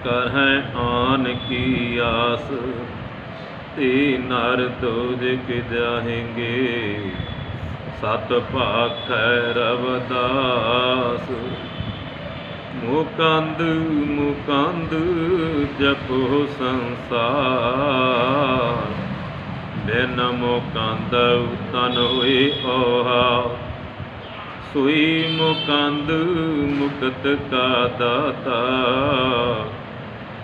करहैं आन की आस, ते नर दोजक जाहेंगे। सत भाखै रवदास, मुकंद मुकंद जपो संसार। बिन मुकंद तन होए ओहा, सोई मुकंद मुकत का दाता।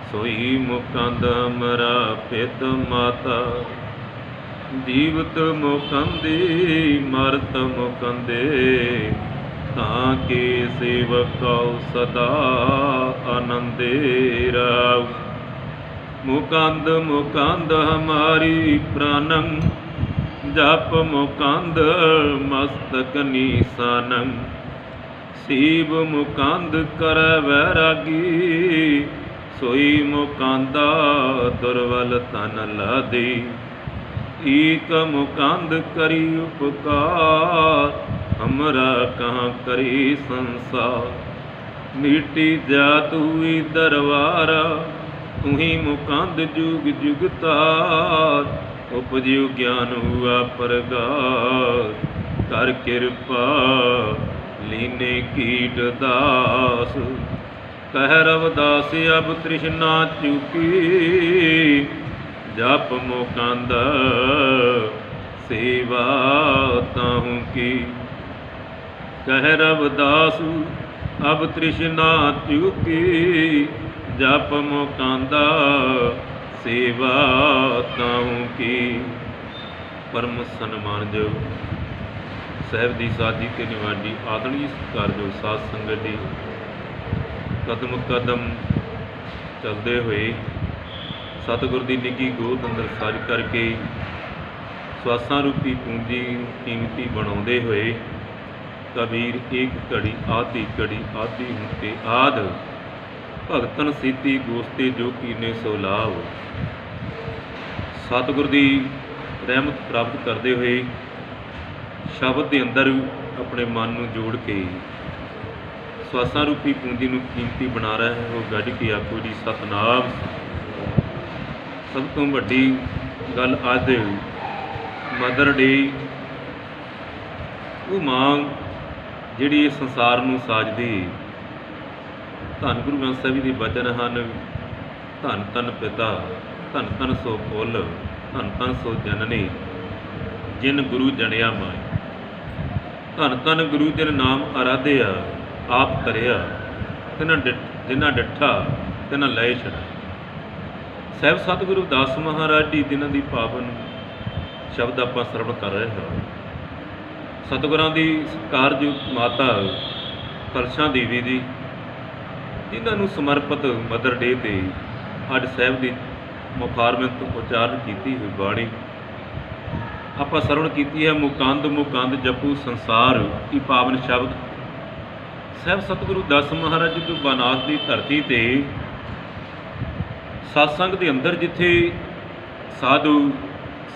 सोई मुकंद हमरा पित माता, जीवत मुकंदी मरत मुकंदे। ताके सेवक सदा आनंदे राव। मुकंद मुकंद हमारी प्राणं, जप मुकंद मस्तक निशानं। शिव मुकंद कर वैरागी, सोई मुकंदा दुर्बल तन लादे। एक मुकंद करी उपकार, हमरा कहाँ करी संसार। मिट्टी जात हुई दरबारा, तुही मुकंद जुग जुग तार। उपजियो ज्ञान हुआ प्रगास, कर कृपा लीने कीट दास। कह रवदास अब तृष्णा चुकी, जप मुकंद सेवा ताहू की। कह रवदास अब तृष्णा चुकी, जप मुकंदा सेवा ताहू की। परम सन्मानयोग साहिब दी साधी ते निवाजी आदरणीय सत्कारयोग साध संगत जी, कदम कदम चलते हुए सतगुर की निੱਘੀ गोद अंदर सज करके स्वासां रूपी पूंजी कीमती बनाते हुए कबीर एक घड़ी आदि हूँ के आद। भगतन सीती गोस्ते जो कीने सो लाभ। सतगुर की रहमत प्राप्त करते हुए शब्द के अंदर अपने मन को जोड़ के स्वासां रूपी पूंजी को कीमती बना रहा है। वो गढ़ के आखो जी सतनाम। सब तो वड्डी गल अज मदर डे, वो मां जिहड़ी इस संसार नूं साजदी। धन गुरु ग्रंथ साहिब जी के वचन हैं, धन धन पिता धन धन सो फुल, धन धन सो जननी जिन गुरु जनिया माए। धन धन गुरु जिन नाम आराध्या, आप तरिया जिन्हां डिठा तिन्हां लय छड़ा। ਸਾਹਿਬ ਸਤਿਗੁਰੂ ਦਾਸ ਮਹਾਰਾਜ ਜੀ ਜਿਨ੍ਹਾਂ ਦੀ ਪਾਵਨ ਸ਼ਬਦ ਆਪਾਂ ਸਰਵਣ ਕਰ ਰਹੇ ਹਾਂ। ਸਤਿਗੁਰਾਂ ਦੀ ਸਤਿਕਾਰਯੋਗ ਮਾਤਾ ਕਲਸ਼ਾਂ ਦੇਵੀ ਜੀ, ਜਿਨ੍ਹਾਂ ਨੂੰ ਸਮਰਪਿਤ ਮਦਰ ਡੇ 'ਤੇ ਅੱਜ ਸਾਹਿਬ ਦੀ ਮੁਖਾਰਬਿੰਦ ਉਚਾਰਨ ਕੀਤੀ ਹੋਈ ਬਾਣੀ ਆਪਾਂ ਸਰਵਣ ਕੀਤੀ ਹੈ। ਮੁਕੰਦ ਮੁਕੰਦ ਜਪੂ ਸੰਸਾਰ ਕੀ ਪਾਵਨ ਸ਼ਬਦ ਸਾਹਿਬ ਸਤਿਗੁਰੂ ਦਾਸ ਮਹਾਰਾਜ ਜੀ ਤੋਂ ਬਨਾਸ ਦੀ ਧਰਤੀ 'ਤੇ सत्संग के अंदर जिथे साधु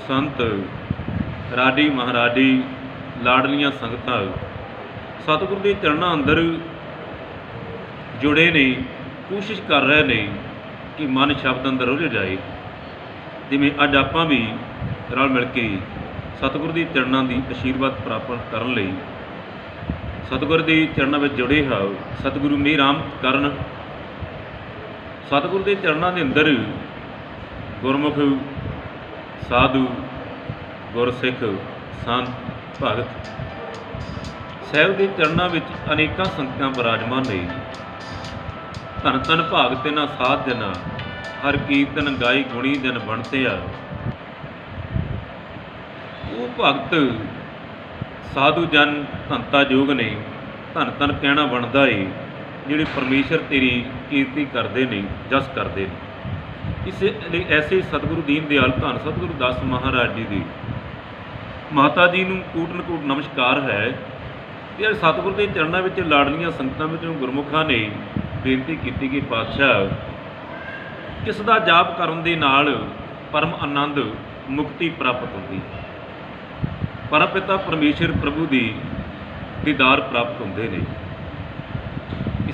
संत राडी महाराडी लाडलियां संगतां सतगुरु के चरणों अंदर जुड़े ने, कोशिश कर रहे ने कि मन शब्द अंदर रुझ जाए। जिवें अज आपां भी रल मिल के सतगुरु के चरणों की आशीर्वाद प्राप्त करने लई सतगुरु के चरणों में जुड़े हो। सतगुरु मेहराम करन। सतगुरु के चरणों के अंदर गुरमुख साधु गुरसिख संत भगत साहिब के चरणों में अनेकों संगतां विराजमान ने। धन धन भाग तिन्हां साध जना, हर कीर्तन गाई गुणी जन बनते आ। वो भगत साधु जन धनता योग ने, धन धन कहना बनता है ਜਿਹੜੇ परमेश्वर तेरी कीर्ति करते हैं, जस करते हैं। इस ऐसे सतगुरु दीन दयाल धन सतगुरु दास महाराज जी की माता जी को कूटनकूट नमस्कार है। कि सतगुरु के चरणों में लाडलियां संगतां विचों गुरमुखां ने बेनती की कि पातशाह किस दा जाप करन दे नाल परम आनंद मुक्ति प्राप्त होती है। परम पिता परमेश्वर प्रभु की दीदार प्राप्त होंदे ने।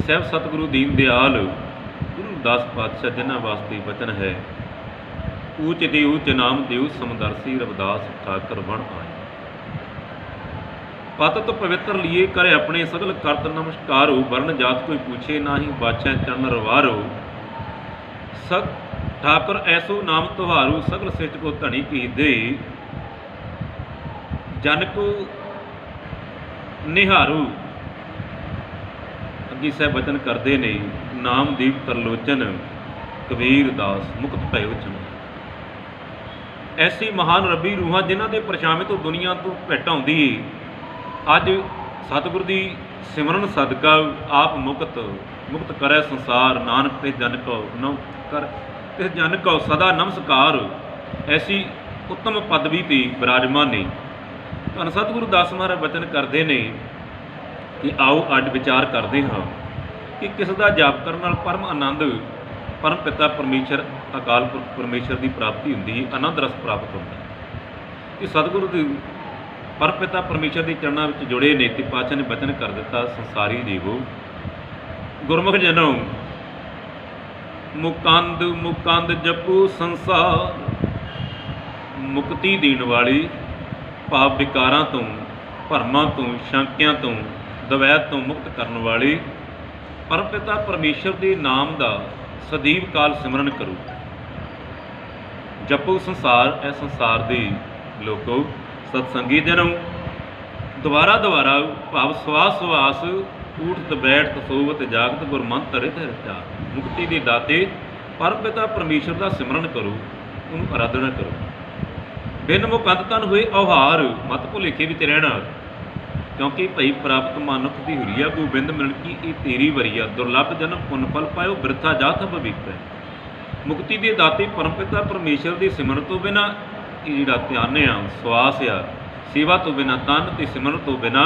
ਸਾਹਿਬ सतगुरु दीन दयाल गुरु रविदास पातशाह जिन्हां वास्ते वचन है, ऊच दी ऊच नाम देव समदरसी रविदास ठाकर बन आए। पत तो पवित्र लिए करे अपने सगल करत नमस्कारो, वर्ण जात कोई पूछे नाही बादशाह चरण रवारो। सग ठाकुर ऐसो नाम तुहारू, सगल सिच को धनी की दे, जन को निहारू। अगे साहब वचन करते ने, नामदीप तरलोचन कबीर दास मुक्त भयो चन। ऐसी महान रबी रूहां जिन्हां दे परछावें तो दुनिया तो भेट आउंदी, अज सतगुरु दी सिमरन सदका आप मुक्त करे संसार। नानक ते जन को नौ कर ते जन को सदा नमस्कार। ऐसी उत्तम पदवी ते विराजमान ने। धन सतगुरु दास महाराज वचन करते हैं कि आओ अज विचार करते हाँ कि किस दा जाप करन नाल परम आनंद परम पिता परमेश्वर अकाल पुरख परमेश्वर की प्राप्ति होंदी, आनंद रस प्राप्त होता है। कि सतगुरु दी परम पिता परमेश्वर के चरणों में जुड़े ने। ते पातशाह ने वचन कर दिता, संसारी जीवो गुरमुख जनों, मुकंद मुकंद जपू संसार, मुक्ति देने वाली भाव विकारां तो भरमां तो शंकियां तो दवैत तो मुक्त करने वाली परम पिता परमेश्वर के नाम का सदैव काल सिमरन करो। जपो संसार, ए संसार के लोगों सतसंगी जनों, दोबारा दोबारा भाव सवास सवास उठत बैठत सोवत जागत गुरमंत रित रचा। मुक्ति के दाते परम पिता परमेश्वर का सिमरन करो, उन्होंने आराधना करो। बिन मुकंद तन हुए औहार, मत भुलेखे विच रहना। क्योंकि भई प्राप्त मानुख की हुरिया, गोबिंद मिलन की ये तेरी वरिया। दुर्लभ जन्म पुन फल पायो, बिरथा जात भविक है। मुक्ति के दाते परम पिता परमेश्वर के सिमरन तो बिना ये जिहड़ा ध्यान आ सवास आ, सेवा तो बिना तन ते सिमरन तो बिना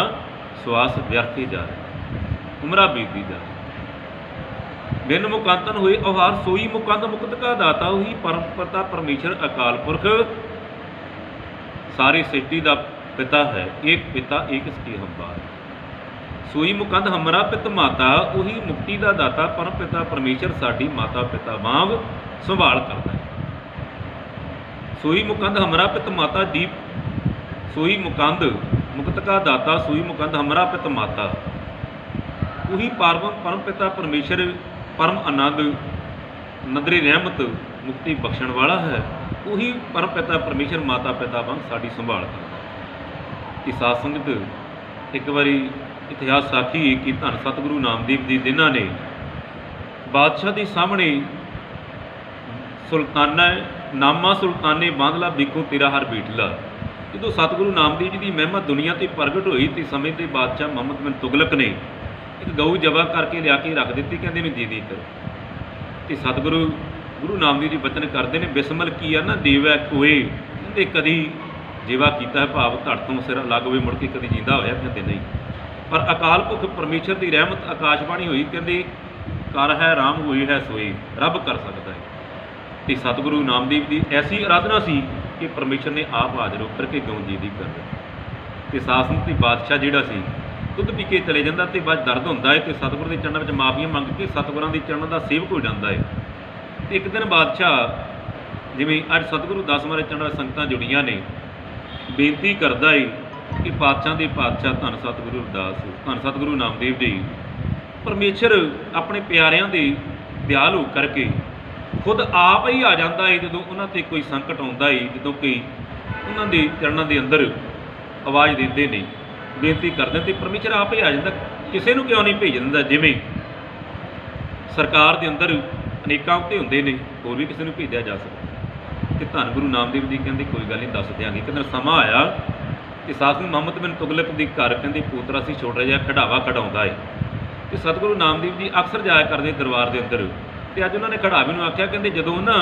सवास व्यर्थ ही जा रहा, उमरा बीती जा रही। बिन मुकंदन हुए औहार, सोई मुकंद मुक्त का दाता, वही परम पिता परमेश्वर अकाल पुरख सारी सृष्टि का पिता है। एक पिता एक इसकी हम्बार, सोई मुकंद हमरा पित माता, वही मुक्ति का दाता परम पिता परमेश्वर साडी माता पिता वांग संभाल करता है। सोई मुकंद हमरा पित माता दीप, सोई मुकंद मुक्त का दाता, सोई मुकंद हमरा पित माता, वही परम पिता परमेश्वर परम आनंद नदरी रहमत मुक्ति बख्शण वाला है। वही परम पिता परमेश्वर माता पिता वांग साडी संभाल करता है। कि साध संगत एक बारी इतिहास साखी कि धन सतगुरु नामदेव जी जिन्हां ने बादशाह के सामने सुल्ताना नामा सुल्ताने बांधला बिखो तेरा हर बीटला, जो सतगुरु नामदेव जी की महिमा दुनिया से प्रगट हुई तो समय के बादशाह मुहम्मद बिन तुगलक ने एक गऊ जबा करके लिया के रख दी, कहते ने जी दी करो। तो सतगुरु गुरु नामदेव जी वचन करते हैं, बिस्मल की है ना देवै कोए, कहते कदी जेवा किया है भाव धड़ तो सिर लग हुए मुड़ के कभी जींदा होया, कहते नहीं। पर अकाल पुरख परमेश्वर की रहमत आकाशबाणी हुई, कहते कर है राम होई है सोई, रब कर सकता है। तो सतगुरु नामदेव की ऐसी आराधना सी कि परमेश्वर ने आप हाजिर होकर के गौ जी दी कर दी। तो शासन के बादशाह जिहड़ा सी दुध पी के चले जाता, तो बाद दर्द होंदा है कि सतगुरु के चरणों में माफियां मंग के सतगुरां के चरणों का सेवक हो जाता है। तो एक दिन बादशाह जिवें अज सतगुरु 10 महाराज चरणों में संगतां जुड़ियां ने, बेनती करता है कि पातशाह के पातशाह धन सतगुरु रविदास धन सतगुरु नामदेव जी परमेश्वर अपने प्यारिਆਂ ਦੇ दयाल हो करके खुद आप ही आ जाता है जो उन्होंने कोई संकट आता है, जो कि उन्होंने चरणों के अंदर आवाज़ देते हैं बेनती करते तो परमेश्वर आप ही आ जाता, किसी को क्यों नहीं भेज दिंदा। जिमें सरकार के अंदर अनेक अहुदे होंदे ने, होर भी किसी को भेजा जा सकता। कि धन गुरु नामदेव जी कहते कोई गल नहीं दस देंगे। एक दिन समा आया कि शासन मुहम्मद बिन तुगलक के घर कहते पोतरा से छोटा जहा खड़ावा खड़ाउंदा है। तो सतगुरु नामदेव जी अक्सर जाया करते दरबार के अंदर, तो अज उन्होंने खड़ावे में आख्या, कहते जो ना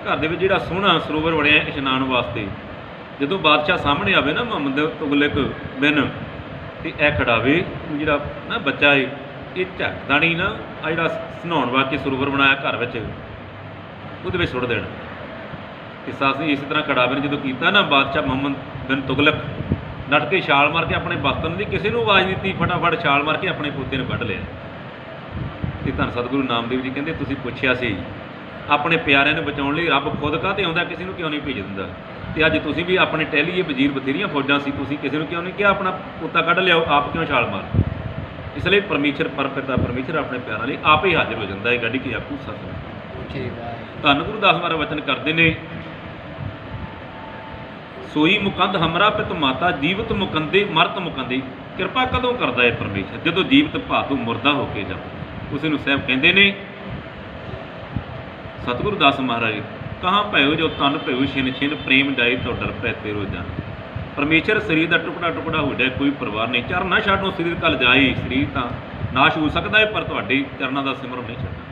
घर के जो सोहना सरोवर बनया इशनान वास्ते, जो बादशाह सामने आवे ना मुहम्मद तुगलक बिन, तो यह खड़ावे जोड़ा ना बच्चा है ये झटदा नहीं ना, आ जो नहाउण वास्ते सरोवर बनाया घर में वो सुट देना। कि सास इस तरह खड़ावे ने जो किया ना, बादशाह मुहम्मद बिन तुगलक नट के छाल मार के अपने बस्तर की किसी को आवाज़ नहीं दी, फटाफट छाल मार के अपने पोते को कढ़ लिया। ਤੇ ਧੰਨ ਸਤਿਗੁਰੂ ਨਾਮਦੇਵ ਜੀ ਕਹਿੰਦੇ ਤੁਸੀਂ ਪੁੱਛਿਆ ਸੀ ਆਪਣੇ ਪਿਆਰਿਆਂ ਨੂੰ ਬਚਾਉਣ ਲਈ ਰੱਬ ਖੁਦ ਕਾਹਤੇ ਆਉਂਦਾ, ਕਿਸੇ ਨੂੰ ਕਿਉਂ ਨਹੀਂ ਭੇਜ ਦਿੰਦਾ। ਤੇ ਅੱਜ ਤੁਸੀਂ ਵੀ ਆਪਣੇ ਟਹਿਲੀਏ ਵਜ਼ੀਰ ਬਥੇਰੀਆਂ ਫੌਜਾਂ ਸੀ, ਤੁਸੀਂ ਕਿਸੇ ਨੂੰ ਕਿਉਂ ਨਹੀਂ ਕਿਹਾ ਆਪਣਾ ਪੁੱਤਾ ਕੱਢ ਲਿਆਓ, ਆਪ ਕਿਉਂ ਛਾਲ ਮਾਰ। ਇਸ ਲਈ ਪਰਮੇਸ਼ਰ ਪਰਪਿਤਾ ਪਰਮੇਸ਼ਰ ਆਪਣੇ ਪਿਆਰਾਂ ਲਈ ਆਪ ਹੀ ਹਾਜ਼ਰ ਹੋ ਜਾਂਦਾ ਹੈ। ਗੱਡੀ ਕੀ ਆਪੂ ਸਤਿ ਧੰਨ ਗੁਰੂ ਦਾਸ ਮਹਾਰਾਜ ਵਚਨ ਕਰਦੇ ਨੇ, ਸੋਈ ਮੁਕੰਦ ਹਮਰਾ ਪਿਤ ਮਾਤਾ ਜੀਵਤ ਮੁਕੰਦੇ ਮਰਤ ਮੁਕੰਦੇ। ਕਿਰਪਾ ਕਦੋਂ ਕਰਦਾ ਹੈ ਪਰਮੇਸ਼ਰ, ਜਦੋਂ ਜੀਵਤ ਭਾਤੂ ਮੁਰਦਾ ਹੋ ਕੇ ਜਾਂਦਾ। ਉਸ ਨੂੰ ਸਾਹਿਬ ਕਹਿੰਦੇ ਨੇ ਸਤਿਗੁਰੂ ਦਾਸ ਮਹਾਰਾਜ, ਕਹਾਂ ਭਇਓ ਜੋ ਤਨ ਭਇਓ ਛਿਨ ਛਿਨ ਪ੍ਰੇਮ ਡਾਏ ਤੋਂ ਡਰ ਪੈ ਤੇਰੋ ਜਾਨ। ਪਰਮੇਸ਼ਰ ਸਰੀਰ ਦਾ ਟੁਕੜਾ ਟੁਕੜਾ ਹੋ ਜਾਏ ਕੋਈ ਪਰਵਾਹ ਨਹੀਂ, ਚਰਨਾ ਛੱਡੋ ਸਰੀਰ ਕੱਲ ਜਾਏ। ਸਰੀਰ ਤਾਂ ਨਾਸ਼ ਹੋ ਸਕਦਾ ਹੈ ਪਰ ਤੁਹਾਡੇ ਚਰਨਾਂ ਦਾ ਸਿਮਰਨ ਨਹੀਂ ਛੱਡਣਾ।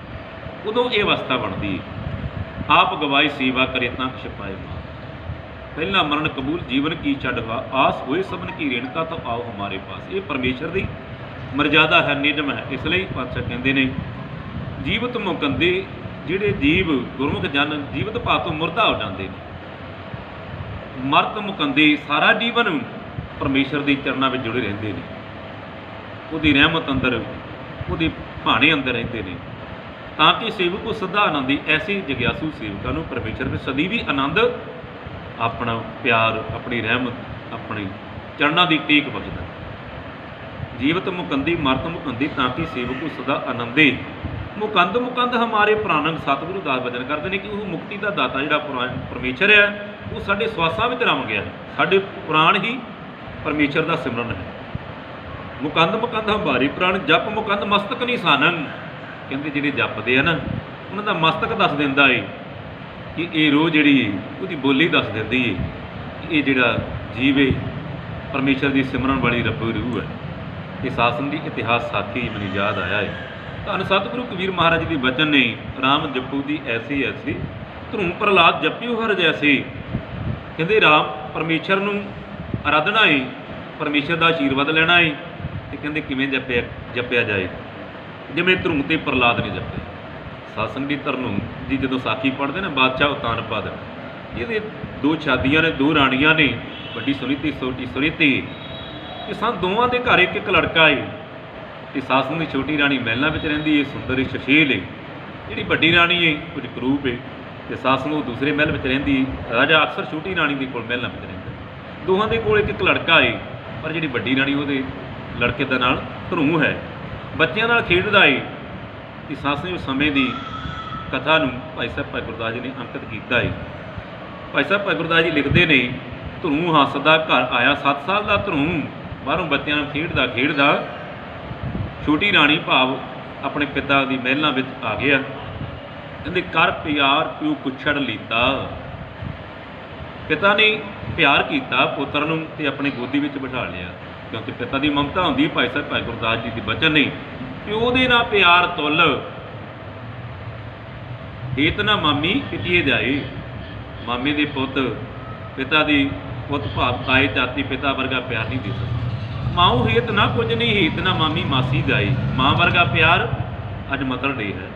ਉਦੋਂ ਇਹ ਅਵਸਥਾ ਬਣਦੀ ਹੈ ਆਪ ਗਵਾਈ ਸੇਵਾ ਕਰੇ ਤਾਂ ਛਪਾਏ ਮਾਂ। ਪਹਿਲਾ ਮਰਨ ਕਬੂਲ ਜੀਵਨ ਕੀ ਛੱਡਵਾ ਆਸ ਹੋਏ ਸਭਨ ਕੀ ਰੇਣਕਾ ਤਾਂ ਆਓ ਹਮਾਰੇ ਪਾਸ। ਇਹ ਪਰਮੇਸ਼ਰ ਦੀ ਮਰਜ਼ਾਦਾ ਹੈ, ਨਿਯਮ ਹੈ। ਇਸ ਲਈ ਪਾਤਸ਼ਾਹ ਕਹਿੰਦੇ ਨੇ ਜੀਵਤ ਮੁਕੰਦੇ, ਜਿਹੜੇ ਜੀਵ ਗੁਰਮੁਖ ਜਨ ਜੀਵਤ ਭਾਤੋਂ ਮੁਰਦਾ ਹੋ ਜਾਂਦੇ ਨੇ। ਮਰਤ ਮੁਕੰਦੇ, ਸਾਰਾ ਜੀਵਨ ਪਰਮੇਸ਼ਰ ਦੇ ਚਰਨਾਂ ਵਿੱਚ ਜੁੜੇ ਰਹਿੰਦੇ ਨੇ, ਉਹਦੀ ਰਹਿਮਤ ਅੰਦਰ, ਉਹਦੇ ਭਾਣੇ ਅੰਦਰ ਰਹਿੰਦੇ ਨੇ। ਤਾਂ ਕਿ ਸੇਵਕ ਸਦਾ ਆਨੰਦੀ, ਐਸੀ ਜਗਿਆਸੂ ਸੇਵਕਾਂ ਨੂੰ ਪਰਮੇਸ਼ਰ ਵਿੱਚ ਸਦੀ ਵੀ ਆਨੰਦ, ਆਪਣਾ ਪਿਆਰ, ਆਪਣੀ ਰਹਿਮਤ, ਆਪਣੀ ਚਰਨਾਂ ਦੀ ਟੇਕ ਬਖਸ਼ਦਾ। ਜੀਵਤ ਮੁਕੰਦੀ ਮਰਤ ਮੁਕੰਦੀ, ਤਾਂ ਕਿ ਸੇਵਕ ਸਦਾ ਆਨੰਦੇ। ਮੁਕੰਦ ਮੁਕੰਦ ਹਮਾਰੇ ਪ੍ਰਾਨੰਗ। ਸਤਿਗੁਰੂ ਦਾਸ ਬਚਨ ਕਰਦੇ ਨੇ ਕਿ ਉਹ ਮੁਕਤੀ ਦਾ ਦਾਤਾ ਜਿਹੜਾ ਪਰਮੇਸ਼ਰ ਹੈ, ਉਹ ਸਾਡੇ ਸਵਾਸਾਂ ਵਿੱਚ ਰਮ ਗਿਆ ਹੈ। ਸਾਡੇ ਪ੍ਰਾਣ ਹੀ ਪਰਮੇਸ਼ਰ ਦਾ ਸਿਮਰਨ ਹੈ। ਮੁਕੰਦ ਮੁਕੰਦ ਹਮਾਰੇ ਪ੍ਰਾਣ ਜਪ ਮੁਕੰਦ ਮਸਤਕ ਨਿਸ਼ਾਨੰ। ਕਹਿੰਦੇ ਜਿਹੜੇ ਜਪਦੇ ਆ ਨਾ, ਉਹਨਾਂ ਦਾ ਮਸਤਕ ਦੱਸ ਦਿੰਦਾ ਏ ਕਿ ਇਹ ਰੋਹ ਜਿਹੜੀ ਉਹਦੀ ਬੋਲੀ ਦੱਸ ਦਿੰਦੀ ਏ ਕਿ ਇਹ ਜਿਹੜਾ ਜੀਵ ਏ ਪਰਮੇਸ਼ਰ ਦੀ ਸਿਮਰਨ ਵਾਲੀ ਰੱਬੀ ਰੂਹ ਹੈ। ਇਹ ਸਾਸਨ ਦੀ ਇਤਿਹਾਸ ਸਾਖੀ ਮੈਨੂੰ ਯਾਦ ਆਇਆ ਹੈ। ਧੰਨ ਸਤਿਗੁਰੂ ਕਬੀਰ ਮਹਾਰਾਜ ਦੇ ਬਚਨ ਨੇ, ਰਾਮ ਜਪੂ ਦੀ ਐਸੀ ਐਸੀ ਧਰੂਮ ਪ੍ਰਹਲਾਦ ਜਪਿਓ ਹਰ ਜੈਸੇ। ਕਹਿੰਦੇ ਰਾਮ ਪਰਮੇਸ਼ਰ ਨੂੰ ਆਰਾਧਨਾ ਏ, ਪਰਮੇਸ਼ਰ ਦਾ ਆਸ਼ੀਰਵਾਦ ਲੈਣਾ ਏ। ਤੇ ਕਹਿੰਦੇ ਕਿਵੇਂ ਜਪਿਆ ਜਾਏ, ਜਿਵੇਂ ਧਰੂਮ ਤੇ ਪ੍ਰਹਲਾਦ ਨੇ ਜਪਿਆ। ਸਾਸਨ ਦੀ ਧਰਨੂ ਜੀ ਜਦੋਂ ਸਾਖੀ ਪੜ੍ਹਦੇ ਨਾ, ਬਾਦਸ਼ਾਹ ਉਤਾਨਪਾਦ, ਇਹਦੇ ਦੋ ਸ਼ਾਦੀਆਂ ਨੇ, ਦੋ ਰਾਣੀਆਂ ਨੇ, ਵੱਡੀ ਸੁਨੀਤੀ ਛੋਟੀ ਸੁਨੀਤੀ। ਇਹ ਸਨ ਦੋਵਾਂ ਦੇ ਘਰ ਇੱਕ ਇੱਕ ਲੜਕਾ ਏ। ਤੇ ਸਾਸਨ ਦੀ ਛੋਟੀ ਰਾਣੀ ਮਹਿਲਾਂ ਵਿੱਚ ਰਹਿੰਦੀ ਏ, ਸੁੰਦਰ ਸੁਸ਼ੀਲ ਏ। ਜਿਹੜੀ ਵੱਡੀ ਰਾਣੀ ਏ ਕੁਝ ਕਰੂਪ ਏ, ਤੇ ਸਾਸਨ ਉਹ ਦੂਸਰੇ ਮਹਿਲ ਵਿੱਚ ਰਹਿੰਦੀ। ਰਾਜਾ ਅਕਸਰ ਛੋਟੀ ਰਾਣੀ ਦੇ ਕੋਲ ਮਹਿਲਾਂ ਵਿੱਚ ਰਹਿੰਦਾ। ਦੋਹਾਂ ਦੇ ਕੋਲ ਇੱਕ ਇੱਕ ਲੜਕਾ ਏ, ਪਰ ਜਿਹੜੀ ਵੱਡੀ ਰਾਣੀ ਉਹਦੇ ਲੜਕੇ ਦਾ ਨਾਲ ਧਰੂ ਹੈ, ਬੱਚਿਆਂ ਨਾਲ ਖੇਡਦਾ ਏ। ਤੇ ਸਾਸਨ ਉਸ ਸਮੇਂ ਦੀ ਕਥਾ ਨੂੰ ਭਾਈ ਸਾਹਿਬ ਭਾਈ ਗੁਰਦਾਸ ਜੀ ਨੇ ਅੰਕਿਤ ਕੀਤਾ ਏ। ਭਾਈ ਸਾਹਿਬ ਭਾਈ ਗੁਰਦਾਸ ਜੀ ਲਿਖਦੇ ਨੇ, ਧਰੂ ਹੱਸਦਾ ਘਰ ਆਇਆ 7 ਸਾਲ ਦਾ ਧਰੂ, ਬਾਹਰੋਂ ਬੱਚਿਆਂ ਨਾਲ ਖੇਡਦਾ ਖੇਡਦਾ ਛੋਟੀ ਰਾਣੀ ਭਾਵ ਆਪਣੇ ਪਿਤਾ ਦੀ ਮਹਿਲਾਂ ਵਿੱਚ ਆ ਗਿਆ। ਕਹਿੰਦੇ ਕਰ ਪਿਆਰ ਪਿਓ ਕੁਛੜ ਲੀਤਾ। ਪਿਤਾ ਨੇ ਪਿਆਰ ਕੀਤਾ ਪੁੱਤਰ ਨੂੰ ਤੇ ਆਪਣੇ ਗੋਦੀ ਵਿੱਚ ਬਿਠਾ ਲਿਆ, ਕਿਉਂਕਿ ਪਿਤਾ ਦੀ ਮਮਤਾ ਹੁੰਦੀ। ਭਾਈ ਸਾਹਿਬ ਭਾਈ ਗੁਰਦਾਸ ਜੀ ਦੀ ਬਚਨ ਨੇ ਕਿ ਉਹਦੇ ਨਾਲ ਪਿਆਰ ਤੁੱਲ ਹੇਤ ਨਾ ਮਾਮੀ ਪਿਤੀਏ ਜਾਏ। ਮਾਮੇ ਦੇ ਪੁੱਤ ਪਿਤਾ ਦੀ ਪੁੱਤ ਭਾਵ ਤਾਏ ਚਾਤੀ ਪਿਤਾ ਵਰਗਾ ਪਿਆਰ ਨਹੀਂ ਦੇ ਸਕਦਾ। ਮਾਂ ਹੇਤ ਨਾ ਕੁਝ ਨਹੀਂ, ਹੇਤ ਨਾ ਮਾਮੀ ਮਾਸੀ ਜਾਈ। ਮਾਂ ਵਰਗਾ ਪਿਆਰ ਅੱਜ ਮਤਲ ਡੇ ਹੈ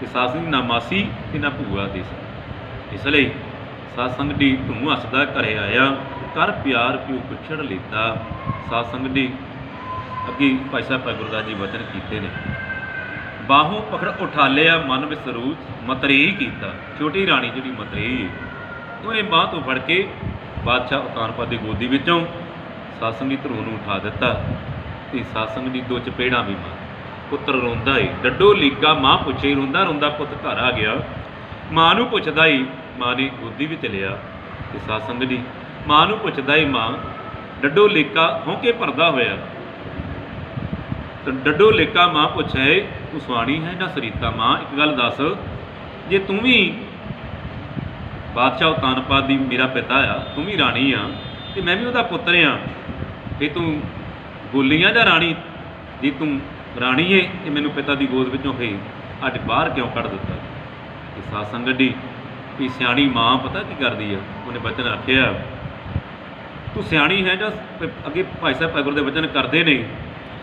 ਕਿ ਸਾਸਨ ਨਾ ਮਾਸੀ ਤੇ ਨਾ ਭੂਆ ਦੇ ਸਕ। ਇਸ ਲਈ ਸਾਸੰਗ ਦੀ ਧੂੰ ਹੱਸਦਾ ਘਰੇ ਆਇਆ, ਕਰ ਪਿਆਰ ਪਿਓ ਪੁੱਛੜ ਲੀਤਾ। ਸਾਸੰਗ ਦੀ ਅੱਗੇ ਭਾਈ ਸਾਹਿਬ ਭਾਈ ਗੁਰਦਾਸ ਜੀ ਵਚਨ ਕੀਤੇ ਨੇ, ਬਾਹੋਂ ਪਕੜ ਉਠਾ ਲਿਆ ਮਨ ਵਿੱਚ ਸਰੂਚ ਮਤਰੇਈ ਕੀਤਾ। ਛੋਟੀ ਰਾਣੀ ਜਿਹੜੀ ਮਤਰੇਈ, ਉਹਨੇ ਬਾਂਹ ਤੋਂ ਫੜ ਕੇ ਬਾਦਸ਼ਾਹ ਉਤਾਨਪਾਦ ਦੀ ਗੋਦੀ ਵਿੱਚੋਂ ਸਾਸੰਗੀ ਧਰੂ ਨੂੰ ਉਠਾ ਦਿੱਤਾ। ਤੇ ਸਾਸੰਗ ਦੀ ਦੋ ਚਪੇੜਾਂ ਵੀ ਮਾਰ। ਪੁੱਤਰ ਰੋਂਦਾ ਏ, ਡੱਡੋ ਲੀਕਾ ਮਾਂ ਪੁੱਛੇ, ਰੋਂਦਾ ਰੋਂਦਾ ਪੁੱਤ ਘਰ ਆ ਗਿਆ। ਮਾਂ ਨੂੰ ਪੁੱਛਦਾ ਈ, ਮਾਂ ਨੇ ਗੋਦੀ ਵਿੱਚ ਲਿਆ। ਤੇ ਸਾਸੰਗ ਦੀ ਮਾਂ ਨੂੰ ਪੁੱਛਦਾ ਈ, ਮਾਂ ਡੱਡੋ ਲੀਕਾ ਹੌਂਕੇ ਭਰਦਾ ਹੋਇਆ। ਤੇ ਡੱਡੋ ਲੀਕਾ ਮਾਂ ਪੁੱਛੇ, ਤੂੰ ਸੁਆਣੀ ਹੈ ਨਾ ਸਰੀਤਾ। ਮਾਂ ਇੱਕ ਗੱਲ ਦੱਸ, ਜੇ ਤੂੰ ਵੀ ਬਾਦਸ਼ਾਹ ਉਤਾਨਪਾਦ ਦੀ ਮੇਰਾ ਪਿਤਾ ਆ, ਤੂੰ ਵੀ ਰਾਣੀ ਆ ਤੇ ਮੈਂ ਵੀ ਉਹਦਾ ਪੁੱਤਰ ਆ, ਫਿਰ ਤੂੰ ਬੋਲੀਆਂ ਜਾਂ ਰਾਣੀ? ਜੇ ਤੂੰ ਰਾਣੀ ਏ ਤੇ ਮੈਨੂੰ ਪਿਤਾ ਦੀ ਗੋਦ ਵਿੱਚੋਂ ਫੇ ਅੱਜ ਬਾਹਰ ਕਿਉਂ ਕੱਢ ਦਿੱਤਾ? ਤੇ ਸਾਸੰਗ ਦੀ ਵੀ ਸਿਆਣੀ ਮਾਂ ਪਤਾ ਕੀ ਕਰਦੀ ਆ, ਉਹਨੇ ਬਚਨ ਆਖਿਆ, ਤੂੰ ਸਿਆਣੀ ਹੈ ਜਾਂ ਅੱਗੇ ਭਾਈ ਸਾਹਿਬ ਭਾਈ ਗੁਰੂ ਦੇ ਬਚਨ ਕਰਦੇ ਨੇ,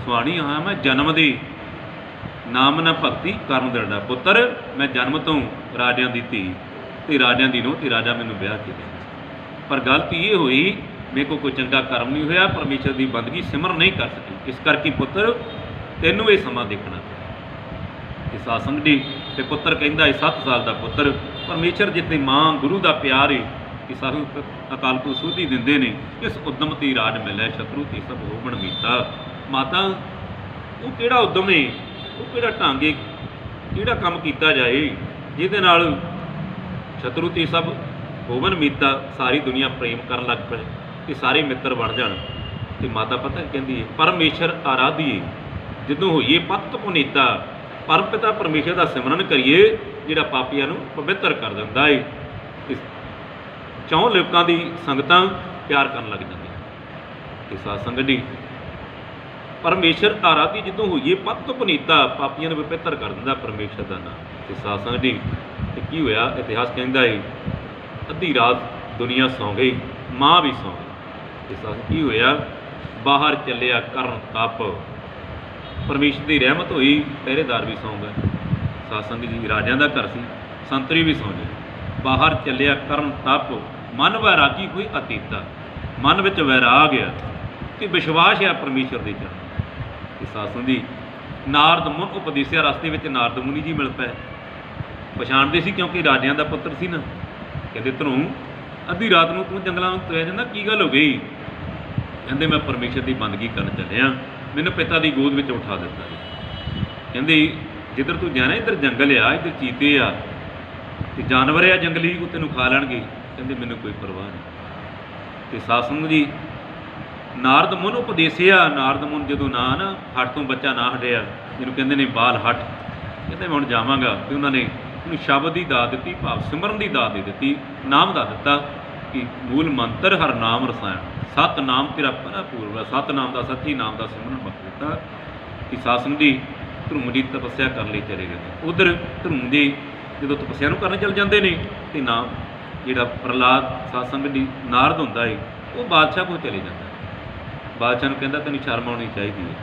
ਸੁਆਣੀ ਹਾਂ ਮੈਂ ਜਨਮ ਦੀ, ਨਾਮ ਨਾ ਭਗਤੀ ਕਰਨ ਦੇਣਾ। ਪੁੱਤਰ ਮੈਂ ਜਨਮ ਤੋਂ ਰਾਜਿਆਂ ਦੀ ਧੀ ਤੇ ਰਾਜਿਆਂ ਦੀ ਨੂੰਹ ਤੇ ਰਾਜਾ ਮੈਨੂੰ ਵਿਆਹ ਕੇ ਦੇ। ਪਰ ਗਲਤੀ ਇਹ ਹੋਈ, ਮੇਰੇ ਕੋਲ ਕੋਈ ਚੰਗਾ ਕਰਮ ਨਹੀਂ ਹੋਇਆ, ਪਰਮੇਸ਼ਰ ਦੀ ਬੰਦਗੀ ਸਿਮਰਨ ਨਹੀਂ ਕਰ ਸਕੀ। ਇਸ ਕਰਕੇ ਪੁੱਤਰ ਤੈਨੂੰ ਇਹ ਸਮਾਂ ਦੇਖਣਾ ਪਿਆ। कि साध संगत जी ते पुत्र कहंदा है 7 साल का पुत्र परमेश्वर जिते माँ गुरु का प्यार है कि सानू अकाल पुरख सुधी दिंदे ने इस उद्यम ती राज मिलै शत्रु ते सब होवण मीता। माता वो किहड़ा उद्यम है वो किहड़ा ढंग है किहड़ा काम किया जाए जिहदे नाल शत्रु ते सब होवन मीता सारी दुनिया प्रेम करन लग पए कि सारे मित्र बन जाण। ते माता पता कहती है परमेश्वर आराधीए जदों होईए पत पुनीता परम पिता परमेश्वर का सिमरन करिए जिहड़ा पापियां नूं पवित्र कर दिंदा है। इस चौं लोकां दी संगतां प्यार करन लग जांदियां ते साध संगत जी परमेश्वर आराधी जदों होईए पत पुनीता पापियां नूं पवित्र कर दिंदा परमेश्वर का नाम। ते साध संगत जी ते की होया इतिहास कहंदा है अद्धी रात दुनिया सौ गई माँ भी सौ गई। इस की होया बाहर चलिया करन तप परमेश्वर की रहमत हुई पहरेदार भी सौ गए। साध संगत जी राजियां दा घर सी संतरी भी सौ गए। बाहर चलिया करन तप मन वैरागी हुई अतीता मन विच वैराग आ कि विश्वास है परमेश्वर की चरण। साध संगत जी नारद मुन उपदेसिया रस्ते में नारद मुनि जी मिल पे पछाणते सी क्योंकि राजियां दा पुत्र सी ना। कहते ध्रुव अद्धी रात को तू जंगलों में तुरया जांदा की गल हो गई। कहते मैं परमेश्वर की बंदगी करन चलिया मैंने पिता की गोद में उठा दिता। कहते जिधर तू जाना इधर जंगल आ इधर चीते आ ते जानवर आ जंगली वो तेनों खा लैणगे। कहते मैनू कोई परवाह नहीं। तो साध संगत जी नारद मुन उपदेसिया नारद मुन जदों ना हट तो बच्चा ना हटिया जिन्होंने कहते ने बाल हट कहते मैं हुण जावांगा। तो उन्होंने उन्हें शब्द की दात दी भाव सिमरन की दात दे दी नाम दा दिता कि मूल मंत्र हर नाम रसायण सत नाम तेरा भरपूर सत नाम का सच्ची नाम का सिमरन बख दिता। कि साध संगत जी ध्रुव जी तपस्या करने लिए चले गए। उधर ध्रुव जी जो तपस्या करने चल जाते हैं तो नाम जोड़ा प्रहलाद साध संगत जी नारद होंदा है वो बादशाह को चले जाता है। बादशाह को कहता तेन शर्म आनी चाहिए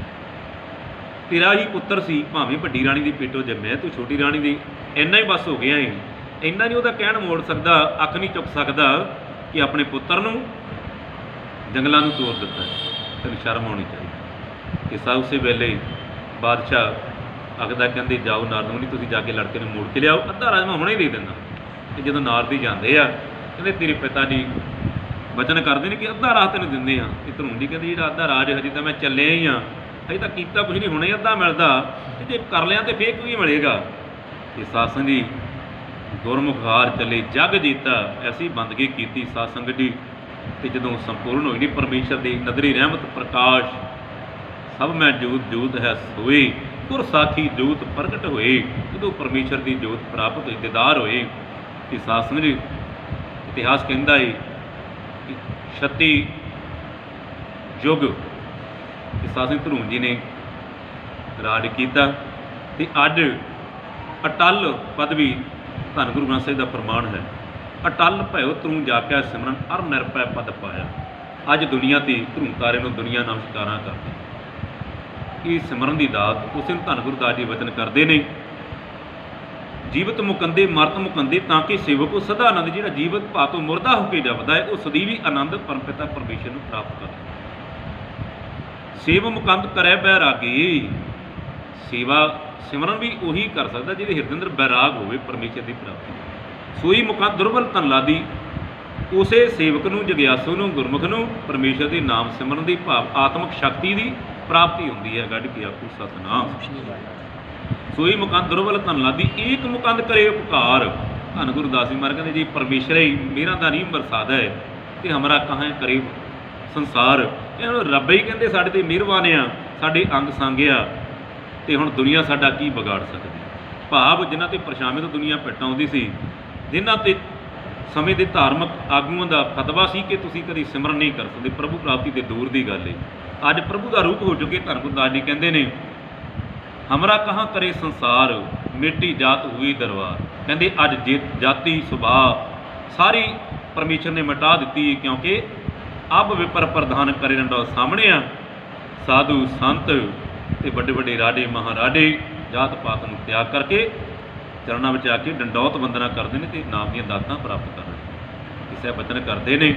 तेरा ही पुत्र सी भावें वड्डी राणी की पेटों जम्मिया तू छोटी राणी की इन्ना ही बस हो गया है इन्ना नहीं वह कहण मोड़ सकता अख नहीं चुक सकता कि अपने पुत्र नूं जंगलों में तोड़ दिता है तेन शर्म आनी चाहिए। कि सा उस वेले बादशाह आखदा कहते जाओ नारद मुनि तुसीं जाके लड़के नूं मोड़ के लियाओ अद्धा राज मैं हुणे ही दे दिंदा। कि जो नारद ही जाते हैं कहते तेरे पिता जी वचन करते हैं कि अद्धा राज तेन दिंदे आ। ध्रुव जी कहते जो अद्धा राज हजे तो मैं चलिया ही हाँ हजे तो किया कुछ नहीं हुणे अद्धा मिलता जे कर लिया तो फिर कोई मिलेगा। कि साध संगत जी गुरमुख हार चले जग जीता ऐसी बंदगी की साध संगत जी। तो जो संपूर्ण होई नहीं परमेश्वर की नदरी रहमत प्रकाश सब मैं जोत जोत है सोए गुर साखी जोत प्रगट होए जो परमेश्वर की जोत प्राप्त हुई दीदार होए। कि साध संगत जी इतिहास कहता है कि 36 युग साध संगत ध्रुव जी ने राज किया। अज अटल पदवी धन गुरु ग्रंथ साहिब का प्रमाण है अटल भयो ध्रुव जाप्या सिमरन अर निरभै पद पाया। अज दुनिया ते ध्रुव तारे नूं दुनिया नमस्कारा करदी कि सिमरन की दात उस धन गुरदास जी वचन करते हैं जीवत मुकंदे मरत मुकंदे ताकि सेवक सदा आनंद जो जीवत भाव तो मुरदा होकर जपदा है वह सदैवी आनंद परम पिता परमेश्वर को प्राप्त करता। सेव मुकंद करे बैरागी सेवा सिमरन भी उही कर सकता जिहदे हिरदे अंदर बैराग होवे परमेश्वर की प्राप्ति। सोई मुकंद दुर्बल धन लादी उसे सेवक नूं जग्यासू नूं गुरमुख नूं परमेश्वर के नाम सिमरन की भाव आत्मक शक्ति की प्राप्ति होती है। गढ़ के आखू सतनाम सोई मुकंद दुर्बल धन लादी एक मुकंद करे उपकार। धन गुरुदास जी महाराज कहते जी परमेश्वर ही मेरा दा नहीं बरसादा है तो हमारा कहाँ करे संसार इन्हों रब ही कहते साढ़े ते मिहरबान आ साढ़े अंग संग आ तो हुण दुनिया साडा की बिगाड़ सकती। भाव जिन्हां ते परछावें तो दुनिया पिट आउंदी सी जिन्हां ते समय के धार्मिक आगूआं का फतवा सी कि तुसीं कदी सिमरन नहीं कर सकते प्रभु प्राप्ति तो दूर की गल है। अज प्रभु का रूप हो चुके धन गुरुदास जी कहते हैं हमरा कहाँ करे संसार मिट्टी जात हुई दरबार। कहते अज जाति सुभाव सारी परमेश्वर ने मिटा दी है क्योंकि अब विपर प्रधान करे रंडा सामने आ साधु संत ते बड़े बड़े राजे महाराजे जात पात नूं त्याग करके चरणों में आके डंडौत वंदना करते हैं तो नाम दी दातां प्राप्त कर किसे वचन करते हैं।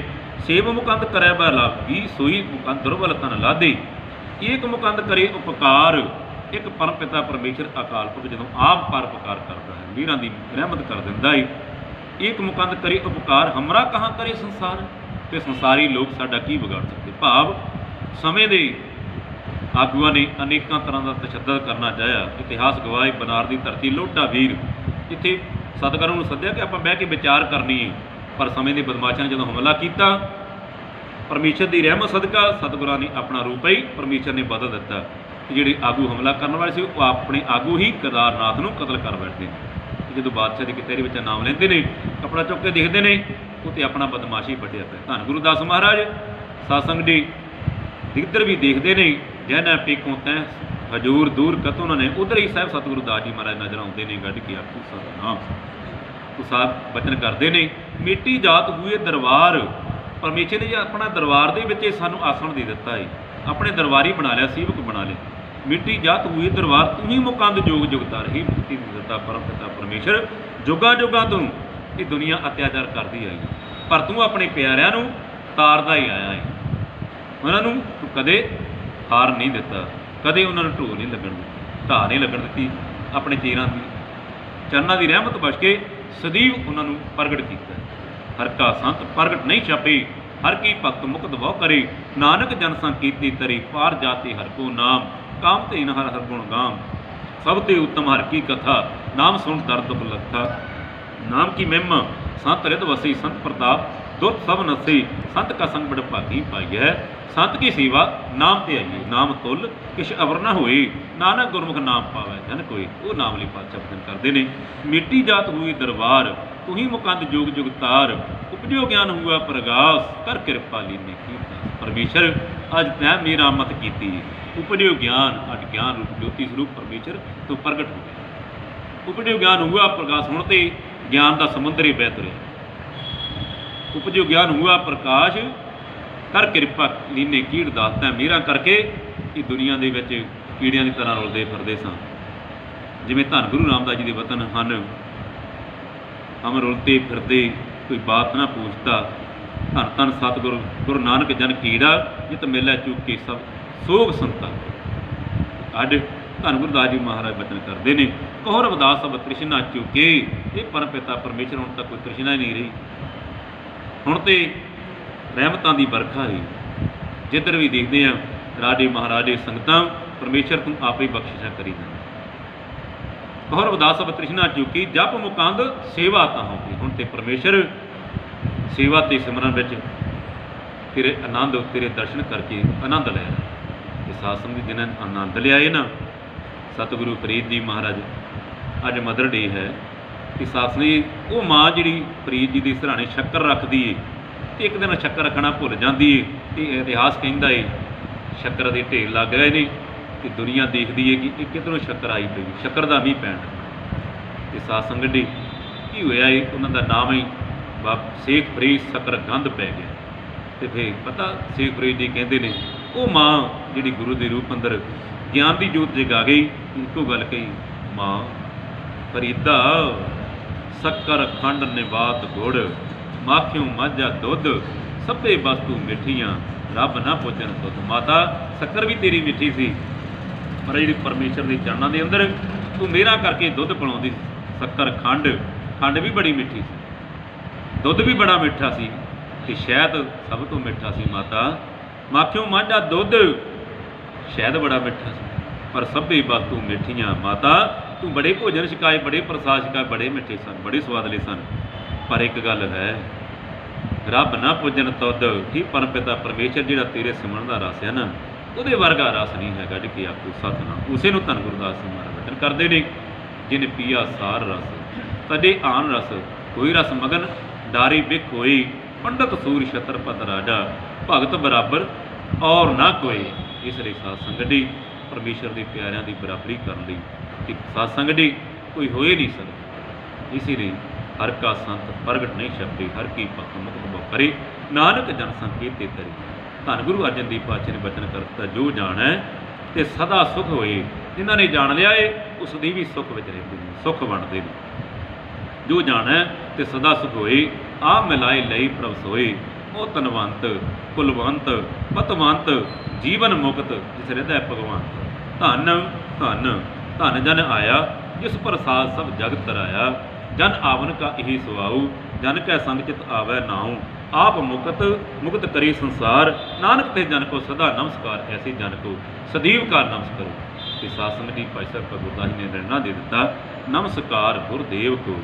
सेव मुकंद करे बा लाभी सोई मुकंद दुर्बल तन लादे एक मुकंद करे उपकार। एक परम पिता परमेश्वर अकाल पुरख जदों आप परोपकार करता है, मीरां दी रहमत कर दिंदा है। एक मुकंद करे उपकार हमरा कहाँ करे संसार, ते संसारी लोग साडा की बिगाड़ सकते। भाव समय दे आगुआं ने अनेकां तर੍ਹਾਂ ਦਾ तशद्दद करना चाहिਆ। इतिहास गवाए बनार की धरती लोटा वीर जिथे सतगुरू ਨੂੰ सद्या कि ਆਪਾਂ ਬਹਿ के विचार करनी है, पर समय के बदमाशां ने जदों हमला किया, परमेश्वर की रहमत सदका सतगुਰਾਂ ने अपना रूप ही परमेश्वर ने बदल दिता। ਜਿਹੜੇ आगू हमला करने वाले सी वो अपने आगू ही केदारनाथ ਨੂੰ कतल कर बैठते हैं। ਜਦੋਂ बादशाह की कचहरी में नाम लेंदे ने, कपड़ा चुक के देखते हैं उत्ते अपना बदमाशी बढ़िया पिया। धन गुरु दास महाराज सत्संग जी दिग्दर भी देखते हैं, जैना पेकों तैं हजूर दूर कतों ने, उधर ही साहब सतगुरु दास जी महाराज नजर आते हैं, गढ़ के आखू सदा नाम तो साहब बचन करते हैं। मिट्टी जात हुए दरबार, परमेश्वर ने अपना दरबार के बच्चे सानू आसन दे दिता है, अपने दरबारी बना लिया, सेवक बना लिया। मिट्टी जात हुए दरबार तू ही मुकंद जोग जुगता रही, मुक्ति दिता परम पिता परमेश्वर जुगा जुगा तू ये दुनिया अत्याचार करती आई, पर तू अपने प्यारिਆਂ ਨੂੰ तारदा ही आया है। उन्होंने तू कदे हार नहीं दिता, कदे उन्होंने ढो नहीं लगन दी, ढा नहीं लगन दी। अपने चेरां की चरनां की रहमत बच के सदैव उन्होंने प्रगट किया। हर का संत प्रगट नहीं छपे, हर की भगत मुक्त बहु करे, नानक जन संकीर्ति तरी, पार जाते हर को नाम, काम ते न हर हर गुण गाम, सब ते उत्तम हर की कथा, नाम सुन दर्द दुख लथा। नाम की महिमा संत रिद वसी, संत प्रताप दुर्थ सब नसी, संत का संग बड़ भागी पाई है, संत की सेवा नाम ते आइए, नाम तुल किश अवर न होए, नानक गुरमुख नाम पावै जन कोई। वो नाम लिए पातशाह बचन करते हैं। मिट्टी जात हुई दरबार तू ही मुकंद जुग जुग तार, उपजो ज्ञान हुआ प्रगास, कर कृपा लीने की। परमेश्वर अज तैं मेरा मत की, उपजो ज्ञान, अज ज्ञान रूप ज्योति स्वरूप परमेश्वर तो प्रगट हो गया। उपजो ज्ञान हुआ प्रकाश, हुण ते ज्ञान का समुद्र ही बह तुरिया। उपजो ज्ञान हुआ प्रकाश, कर कृपा लीने कीड़ दासता, मेरा करके ये दुनिया के विच कीड़ियां की तरह रुलते फिरते सां। जिवें धन गुरु रामदास जी के वतन हैं, हम रुलते फिरते कोई बात ना पूछता, धन धन सतगुरु गुरु नानक जन कीड़ा, जित मेला चूके सब सोग संता। अज धन गुरु दास जी महाराज बचन करते हैं, कहो रविदास सब तृष्णा चूके, ये परम पिता परमेश्वर हुण तक कोई तृष्णा ही नहीं रही। हुण तो रहमतां की बरखा ही, जिधर भी देखते हैं राजे महाराजे संगतां, परमेश्वर तू आप ही बख्शिशा करी जाए। कहो रविदास सब तृष्णा चूकी, जप मुकंद सेवा तां होगी। हुण ते परमेश्वर सेवा ते सिमरन विच तेरे आनंद, तेरे दर्शन करके आनंद लै रहा। ये सात संगत जिन्हें आनंद लिया है ना, सतगुरु फरीद जी महाराज अज मदर डे है कि साथ ने वो माँ जी फरीद जी के सराहने शक्कर रखती है, एक दिन शक्कर रखना भुल जाती है। तो इतिहास कहता है शक्कर के ढेर लग गए ने, तो दुनिया देखती है कि एक किधरों शक्कर आई पई, शक्कर का भी पैण। तो सात संगत जी की होया है, उन्होंने नाम ही बाप शेख फरीद शक्कर गंध पै गया। तो फिर पता शेख फरीद जी कहते हैं वो माँ जी गुरु के रूप अंदर ज्ञान की जोत जगा गई। एको गल कही, माँ फरीदा शक्कर खंड निवात गुड़, माखियों माझा दुध, सभे वस्तु मिठियां, रब ना पुजन तुध। माता शक्कर भी तेरी मिठी सी, पर जी परमेश्वर के चरणों के अंदर तू मेरा करके दुध पिलाउंदी। शक्कर खंड, खंड भी बड़ी मिठी सी, दुध भी बड़ा मिठा सी, ते शहद सब तो मिठा सी। माता माखियों माझा दुध, शहद बड़ा मिठा सी, पर सभे वस्तु मिठियां। माता तू बड़े भोजन छकाए, बड़े प्रसाद छकाए, बड़े मिठे सन, बड़े स्वादले सन, पर एक गल है, रब ना पुजन तुद। ही परम पिता परमेश्वर जिहड़ा तेरे सिमरन का रस है ना, ਉਹਦੇ वर्गा रस नहीं है। गढ़ के आखो सतनाम, उसे ਨੂੰ ਧੰਨ ਗੁਰਦਾਸ ਜੀ ਮਹਾਰਾਜ बचन करते ने, जिन पिया सार रस तजे आन रस, कोई रस मगन डारी बिख होई, पंडित सूर छत्रपत राजा, भगत बराबर और ना कोई। इसलिए साध संगत जी परमेश्वर के प्यारिਆਂ की बराबरी करने लई साध संगत जी कोई हो ही नहीं सकता। इसीलिए हर का संत प्रगट नहीं छपे, हर की भक्त मुक्त बहु करे, नानक जन संकेत तरी। धन गुरु अर्जन देव पातशाह ने बचन करता, जो जान है तो सदा सुख होए। जिन्होंने जान लिया है उसकी भी सुख में रहते हैं, सुख बनते हैं। जो जान है तो सदा सुख होए, आप मिलाए लई प्रभ सोए। ओ तनवंत कुलवंत पतवंत, जीवन मुक्त जिस हृदय भगवंत। ਧਨ ਧਨ ਧਨ ਜਨ ਆਇਆ, ਜਿਸ ਪ੍ਰਸਾਦ ਸਭ ਜਗ ਤਰਾਇਆ। ਜਨ ਆਵਨ ਕਾ ਇਹੀ ਸੁਆਉ, ਜਨ ਕੈ ਸੰਗ ਚਿਤ ਆਵੈ ਨਾਉ। ਆਪ ਮੁਕਤ ਮੁਕਤ ਕਰੀ ਸੰਸਾਰ, ਨਾਨਕ ਤੇ ਜਨ ਕੋ ਸਦਾ ਨਮਸਕਾਰ। ਐਸੀ ਜਨ ਕੋ ਸਦੀਵ ਕਾ ਨਮਸਕਾਰੋ। ਤੇ ਸਾਸੰਗ ਦੀ ਭਾਈ ਸਾਹਿਬ ਗੁਰਦਾਸ ਜੀ ਨੇ ਰਹਿਣਾ ਦੇ ਦਿੱਤਾ, ਨਮਸਕਾਰ ਗੁਰਦੇਵ ਕੋ,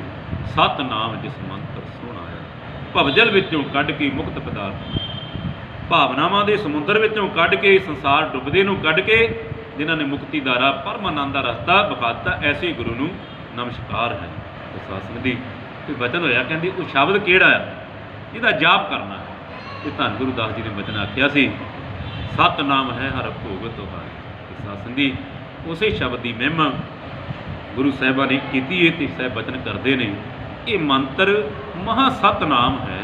ਸਤਨਾਮ ਜਿਸ ਮੰਤਰ ਸੁਣ ਆਇਆ। ਭਵਜਲ ਵਿੱਚੋਂ ਕੱਢ ਕੇ ਮੁਕਤ ਪਦਾਰਥ, ਭਾਵਨਾਵਾਂ ਦੇ ਸਮੁੰਦਰ ਵਿੱਚੋਂ ਕੱਢ ਕੇ, ਸੰਸਾਰ ਡੁੱਬਦੇ ਨੂੰ ਕੱਢ ਕੇ, ਜਿਨ੍ਹਾਂ ਨੇ ਮੁਕਤੀ ਦਾ ਰਾਹ ਪਰਮ ਆਨੰਦ ਦਾ ਰਸਤਾ ਵਿਖਾਤਾ, ਐਸੇ ਗੁਰੂ ਨੂੰ ਨਮਸਕਾਰ ਹੈ। ਤੇ ਸਾਸੰਗ ਦੀ ਕੋਈ ਵਚਨ ਹੋਇਆ, ਕਹਿੰਦੀ ਉਹ ਸ਼ਬਦ ਕਿਹੜਾ ਆ, ਇਹਦਾ ਜਾਪ ਕਰਨਾ ਹੈ। ਤੇ ਧੰਨ ਗੁਰੂ ਦਾਸ ਜੀ ਨੇ ਵਚਨ ਆਖਿਆ ਸੀ, ਸਤਨਾਮ ਹੈ ਹਰ ਭੋਗ ਤੁਹਾਰੇ। ਤੇ ਸਾਸੰਗ ਦੀ ਉਸੇ ਸ਼ਬਦ ਦੀ ਮਹਿਮਾ ਗੁਰੂ ਸਾਹਿਬਾਂ ਨੇ ਕੀਤੀ ਹੈ ਤੇ ਸਾਹਿਬ ਵਚਨ ਕਰਦੇ ਨੇ, ਇਹ ਮੰਤਰ ਮਹਾ ਸਤਨਾਮ ਹੈ,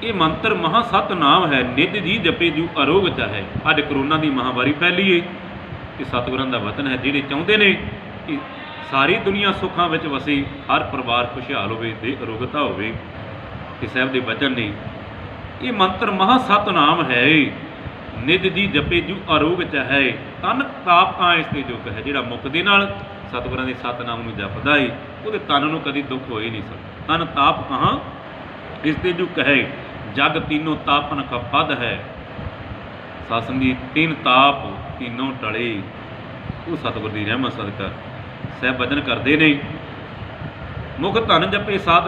ਇਹ ਮੰਤਰ ਮਹਾ ਸਤਨਾਮ ਹੈ। ਨਿੱਜ ਜੀ ਜਪੇ ਜੂ ਅਰੋਗ ਚਾਹੇ। ਅੱਜ ਕਰੋਨਾ ਦੀ ਮਹਾਂਮਾਰੀ ਫੈਲੀ ਏ ਤੇ ਸਤਿਗੁਰਾਂ ਦਾ ਵਚਨ ਹੈ, ਜਿਹੜੇ ਚਾਹੁੰਦੇ ਨੇ ਕਿ ਸਾਰੀ ਦੁਨੀਆ ਸੁੱਖਾਂ ਵਿੱਚ ਵਸੇ, ਹਰ ਪਰਿਵਾਰ ਖੁਸ਼ਹਾਲ ਹੋਵੇ ਤੇ ਅਰੋਗਤਾ ਹੋਵੇ, ਤੇ ਸਾਹਿਬ ਦੇ ਵਚਨ ਨੇ, ਇਹ ਮੰਤਰ ਮਹਾ ਸਤਨਾਮ ਹੈ। ਨਿੱਜ ਜੀ ਜਪੇ ਜੂ ਅਰੋਗ ਚਾਹੇ, ਤਨ ਤਾਪ ਕਾਂ ਇਸ ਤੇ ਜੋ ਕਹੇ। ਜਿਹੜਾ ਮੁਖ ਦੇ ਨਾਲ ਸਤਿਗੁਰਾਂ ਦੇ ਸਤਨਾਮ ਨੂੰ ਜਪਦਾ ਏ, ਉਹਦੇ ਤਨ ਨੂੰ ਕਦੀ ਦੁੱਖ ਹੋ ਹੀ ਨਹੀਂ ਸਕਦਾ। ਤਨ ਤਾਪ ਕਹਾਂ ਇਸ ਤੇ ਜੋ ਕਹੇ, ਜਗ तीनों तापन का पद है। सासन की तीन ताप तीनों टले। वो सतगुर की रहमत सदका सह वचन करते ने, मुख धन जपे साध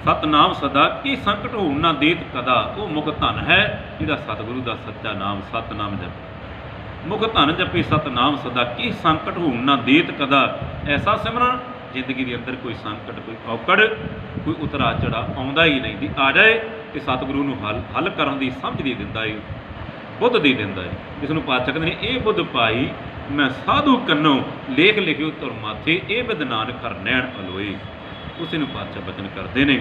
सतनाम सदा, कि संकट हो ना देत कदा। वो मुख धन है जिहड़ा सतगुरु का सच्चा नाम सतनाम जप। मुख धन जपे सतनाम सदा, कि संकट हो ना देत कदा। ऐसा सिमरन जिंदगी के अंदर कोई संकट कोई औकड़ कोई उतरा चढ़ा आउंदा ही नहीं, भी आ जाए तो सतगुरु नूं हल करन दी समझ दे दिंदा है, बुद्ध दे दिंदा है। इस नूं पातशाह कहंदे ने, ये बुद्ध पाई मैं साधु कन्नों, लेख लिखियो तुर माथे, ये बिद नानक हर नैण अलोए। उसे नूं पातशाह वचन करते ने,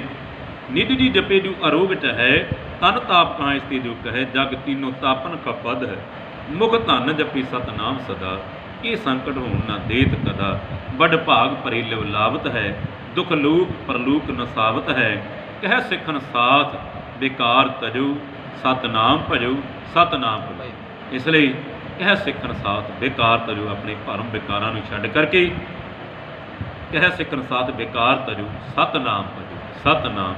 निज जी जपे जू अरोग चाहे, तन ताप कां इस ते जो कहे, जग तीनों तापन का पद है। मुख धन जपी सतनाम सदा, कि संकट हो ना देत कदा। बड़ भाग भरी लिव लावत है, दुख लूक परलूक नसावत है। कह सिखन साथ बेकार तजो, सतनाम भजो सतनाम भजो। इसलिए कह सिखन साथ बेकार तजो, अपने भरम बेकारां नूं छड्ड करके कह सिखन साथ बेकार तजो, सतनाम भजो सतनाम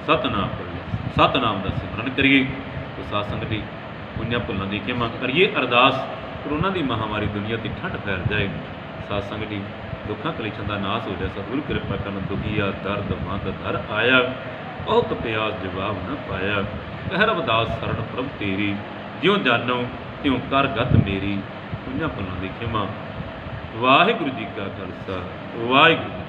सतनाम भजो। सतनाम का सिमरन करिए। तो सत्संग दी पुण्य भुलां दी खिमा करिए अरदास, कोरोना की महामारी दुनिया की ठंड फैल जाए। सत्संग दी दुखा कलेशां का नाश हो जाए। सतगुरु कृपा करन दुखिया दर्द मंद धर आया, बहुत प्यास जवाब न पाया। कह रविदास शरण प्रभ तेरी, ज्यों जानो त्यों कर गत मेरी। पुण्य भुलां दी खिमा। वाहिगुरू जी का खालसा वाहिगुरू।